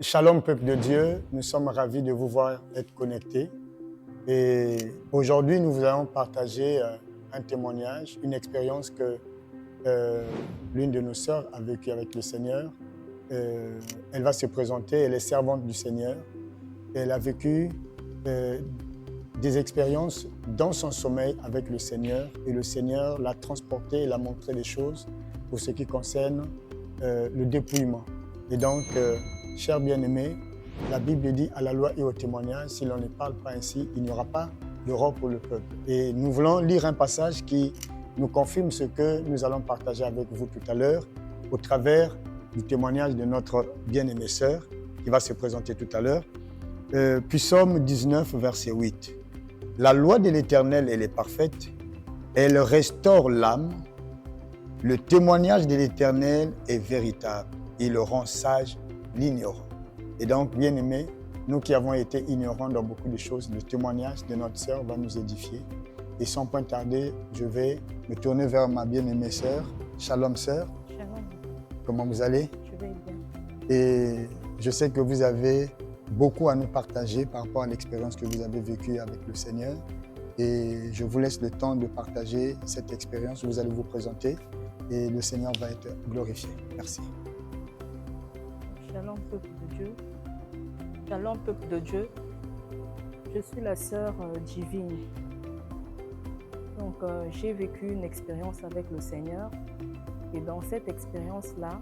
Shalom, peuple de Dieu, nous sommes ravis de vous voir être connectés. Et aujourd'hui, nous vous allons partager un témoignage, une expérience que l'une de nos sœurs a vécue avec le Seigneur. Elle va se présenter, elle est servante du Seigneur. Elle a vécu des expériences dans son sommeil avec le Seigneur et le Seigneur l'a transportée, l'a montré des choses pour ce qui concerne le dépouillement. Et donc, chers bien-aimés, la Bible dit à la loi et au témoignage, si l'on ne parle pas ainsi, il n'y aura pas d'Europe pour le peuple. Et nous voulons lire un passage qui nous confirme ce que nous allons partager avec vous tout à l'heure au travers du témoignage de notre bien-aimée sœur qui va se présenter tout à l'heure. Puis Psaume 19, verset 8. La loi de l'Éternel, elle est parfaite, elle restaure l'âme. Le témoignage de l'Éternel est véritable, il rend sage l'ignorant. Et donc, bien-aimés, nous qui avons été ignorants dans beaucoup de choses, le témoignage de notre sœur va nous édifier. Et sans point tarder, je vais me tourner vers ma bien-aimée sœur. Shalom sœur. Shalom. Comment vous allez? Je vais bien. Et je sais que vous avez beaucoup à nous partager par rapport à l'expérience que vous avez vécue avec le Seigneur. Et je vous laisse le temps de partager cette expérience. Vous allez vous présenter et le Seigneur va être glorifié. Merci. Shalom, peuple de Dieu. Shalom, peuple de Dieu. Je suis la sœur divine. Donc, j'ai vécu une expérience avec le Seigneur. Et dans cette expérience-là,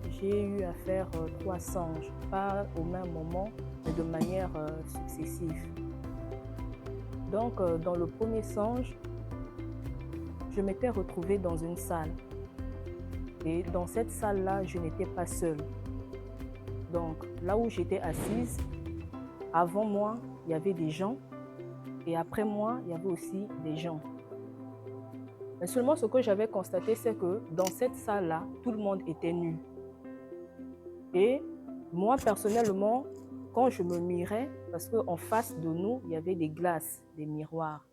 j'ai eu à faire 3 songes. Pas au même moment, mais de manière successive. Donc, dans le premier songe, je m'étais retrouvée dans une salle. Et dans cette salle-là, je n'étais pas seule. Donc, là où j'étais assise, avant moi, il y avait des gens. Et après moi, il y avait aussi des gens. Mais seulement ce que j'avais constaté, c'est que dans cette salle-là, tout le monde était nu. Et moi, personnellement, quand je me mirais, parce qu'en face de nous, il y avait des glaces, des miroirs.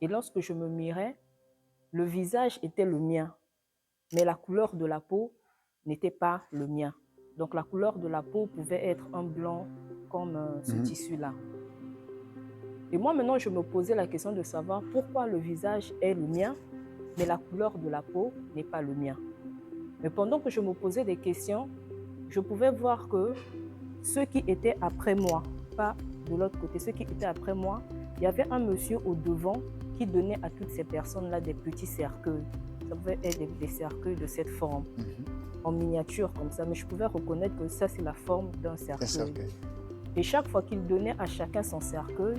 Et lorsque je me mirais, le visage était le mien, mais la couleur de la peau n'était pas le mien. Donc la couleur de la peau pouvait être un blanc comme ce tissu-là. Et moi maintenant, je me posais la question de savoir pourquoi le visage est le mien, mais la couleur de la peau n'est pas le mien. Mais pendant que je me posais des questions, je pouvais voir que ceux qui étaient après moi, pas de l'autre côté, ceux qui étaient après moi, il y avait un monsieur au devant qui donnait à toutes ces personnes-là des petits cercueils. Ça pouvait être des cercueils de cette forme, en miniature comme ça, mais je pouvais reconnaître que ça, c'est la forme d'un cercueil. Et chaque fois qu'il donnait à chacun son cercueil,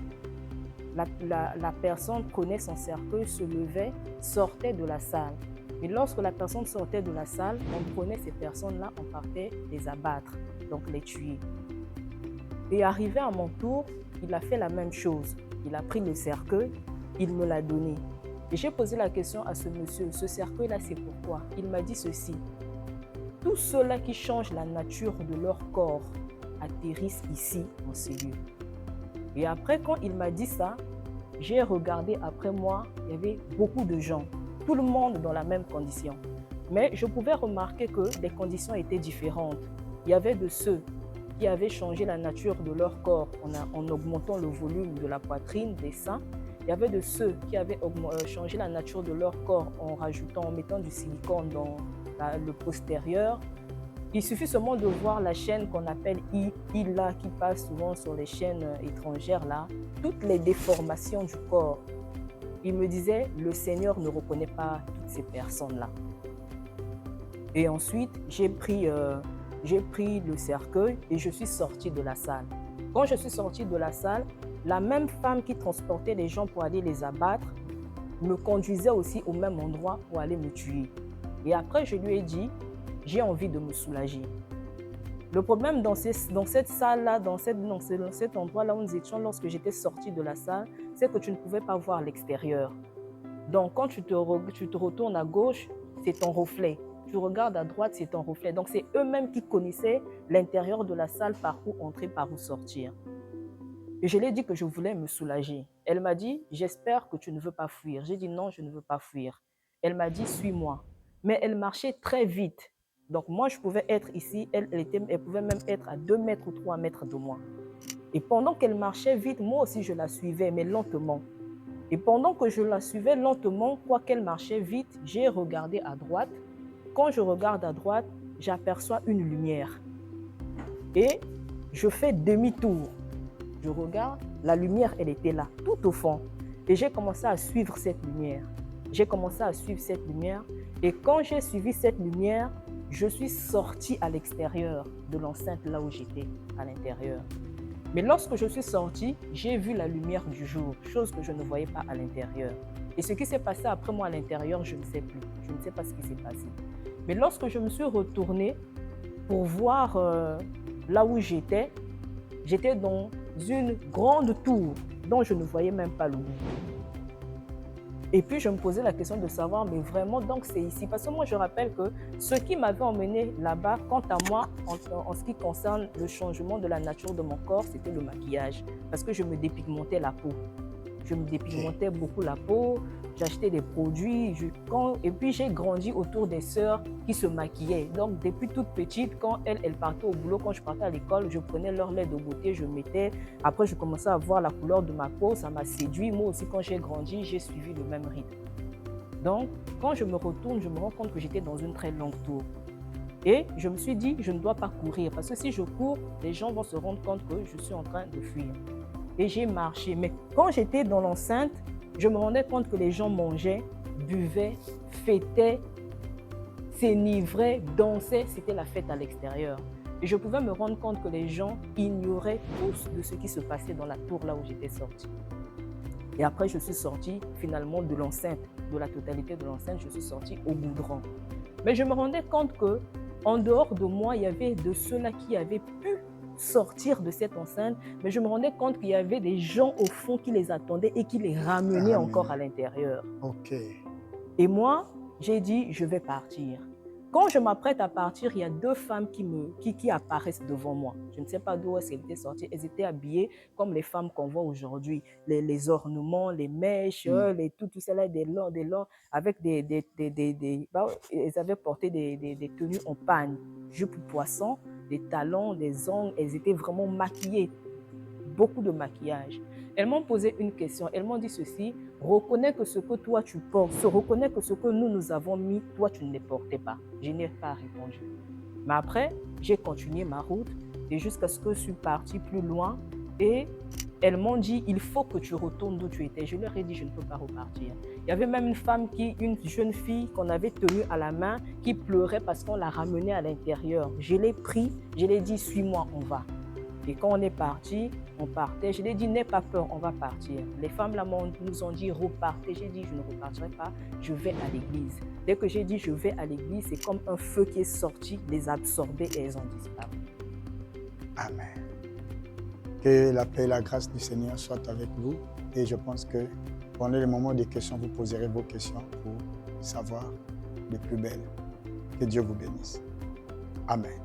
la personne prenait son cercueil, se levait, sortait de la salle. Et lorsque la personne sortait de la salle, on prenait ces personnes-là, on partait les abattre, donc les tuer. Et arrivé à mon tour, il a fait la même chose. Il a pris le cercueil, il me l'a donné. Et j'ai posé la question à ce monsieur, ce cercueil-là, c'est pourquoi? Il m'a dit ceci: tous ceux-là qui changent la nature de leur corps atterrissent ici, en ces lieux. Et après, quand il m'a dit ça, j'ai regardé après moi, il y avait beaucoup de gens, tout le monde dans la même condition. Mais je pouvais remarquer que les conditions étaient différentes. Il y avait de ceux qui avaient changé la nature de leur corps en augmentant le volume de la poitrine, des seins. Il y avait de ceux qui avaient changé la nature de leur corps en mettant du silicone dans le postérieur. Il suffit seulement de voir la chaîne qu'on appelle ILA qui passe souvent sur les chaînes étrangères là, toutes les déformations du corps. Il me disait, le Seigneur ne reconnaît pas toutes ces personnes-là. Et ensuite, j'ai pris le cercueil et je suis sortie de la salle. Quand je suis sortie de la salle, la même femme qui transportait les gens pour aller les abattre me conduisait aussi au même endroit pour aller me tuer. Et après, je lui ai dit, j'ai envie de me soulager. Le problème dans cette salle-là, dans cet endroit-là où nous étions lorsque j'étais sortie de la salle, c'est que tu ne pouvais pas voir l'extérieur. Donc, quand tu te retournes à gauche, c'est ton reflet. Tu regardes à droite, c'est ton reflet. Donc, c'est eux-mêmes qui connaissaient l'intérieur de la salle, par où entrer, par où sortir. Et je lui ai dit que je voulais me soulager. Elle m'a dit, j'espère que tu ne veux pas fuir. J'ai dit non, je ne veux pas fuir. Elle m'a dit, suis-moi. Mais elle marchait très vite. Donc moi, je pouvais être ici, elle pouvait même être à 2 mètres ou 3 mètres de moi. Et pendant qu'elle marchait vite, moi aussi je la suivais, mais lentement. Et pendant que je la suivais lentement, quoi qu'elle marchait vite, j'ai regardé à droite. Quand je regarde à droite, j'aperçois une lumière. Et je fais demi-tour. Je regarde, la lumière, elle était là, tout au fond. Et j'ai commencé à suivre cette lumière. J'ai commencé à suivre cette lumière. Et quand j'ai suivi cette lumière, je suis sortie à l'extérieur de l'enceinte là où j'étais, à l'intérieur. Mais lorsque je suis sortie, j'ai vu la lumière du jour, chose que je ne voyais pas à l'intérieur. Et ce qui s'est passé après moi à l'intérieur, je ne sais plus. Je ne sais pas ce qui s'est passé. Mais lorsque je me suis retournée pour voir là où j'étais dans une grande tour dont je ne voyais même pas le bout. Et puis, je me posais la question de savoir, mais vraiment, donc c'est ici. Parce que moi, je rappelle que ce qui m'avait emmené là-bas, quant à moi, en ce qui concerne le changement de la nature de mon corps, c'était le maquillage. Parce que je me dépigmentais la peau. Je me dépigmentais beaucoup la peau, j'achetais des produits. Et puis, j'ai grandi autour des sœurs qui se maquillaient. Donc, depuis toute petite, quand elles partaient au boulot, quand je partais à l'école, je prenais leur lait de beauté, je mettais. Après, je commençais à voir la couleur de ma peau, ça m'a séduit. Moi aussi, quand j'ai grandi, j'ai suivi le même rythme. Donc, quand je me retourne, je me rends compte que j'étais dans une très longue tour. Et je me suis dit, je ne dois pas courir. Parce que si je cours, les gens vont se rendre compte que je suis en train de fuir. Et j'ai marché. Mais quand j'étais dans l'enceinte, je me rendais compte que les gens mangeaient, buvaient, fêtaient, s'enivraient, dansaient. C'était la fête à l'extérieur. Et je pouvais me rendre compte que les gens ignoraient tous de ce qui se passait dans la tour là où j'étais sortie. Et après, je suis sortie finalement de l'enceinte, de la totalité de l'enceinte, je suis sortie au goudron. Mais je me rendais compte qu'en dehors de moi, il y avait de ceux-là qui avaient pu sortir de cette enceinte, mais je me rendais compte qu'il y avait des gens au fond qui les attendaient et qui les ramenaient encore à l'intérieur. Ok. Et moi, j'ai dit, je vais partir. Quand je m'apprête à partir, il y a 2 femmes qui apparaissent devant moi. Je ne sais pas d'où elles étaient sorties. Elles étaient habillées comme les femmes qu'on voit aujourd'hui. Les ornements, les mèches, tout cela, des longs, avec elles avaient porté des tenues en pagne, jupe poisson, des talons, des ongles. Elles étaient vraiment maquillées, beaucoup de maquillage. Elles m'ont posé une question. Elles m'ont dit ceci: reconnais que ce que toi tu portes, reconnais que ce que nous avons mis, toi tu ne les portais pas. Je n'ai pas répondu. Mais après, j'ai continué ma route et jusqu'à ce que je suis partie plus loin. Et elles m'ont dit, il faut que tu retournes d'où tu étais. Je leur ai dit, je ne peux pas repartir. Il y avait même une jeune fille qu'on avait tenue à la main qui pleurait parce qu'on la ramenait à l'intérieur. Je l'ai pris, je l'ai dit, suis-moi, on va. Et quand on est parti, on partait. Je lui ai dit, n'aie pas peur, on va partir. Les femmes là nous ont dit, repartez. J'ai dit, je ne repartirai pas, je vais à l'église. Dès que j'ai dit, je vais à l'église, c'est comme un feu qui est sorti, les a absorbés et elles ont disparu. Amen. Que la paix et la grâce du Seigneur soient avec vous. Et je pense que pendant le moment des questions, vous poserez vos questions pour savoir les plus belles. Que Dieu vous bénisse. Amen.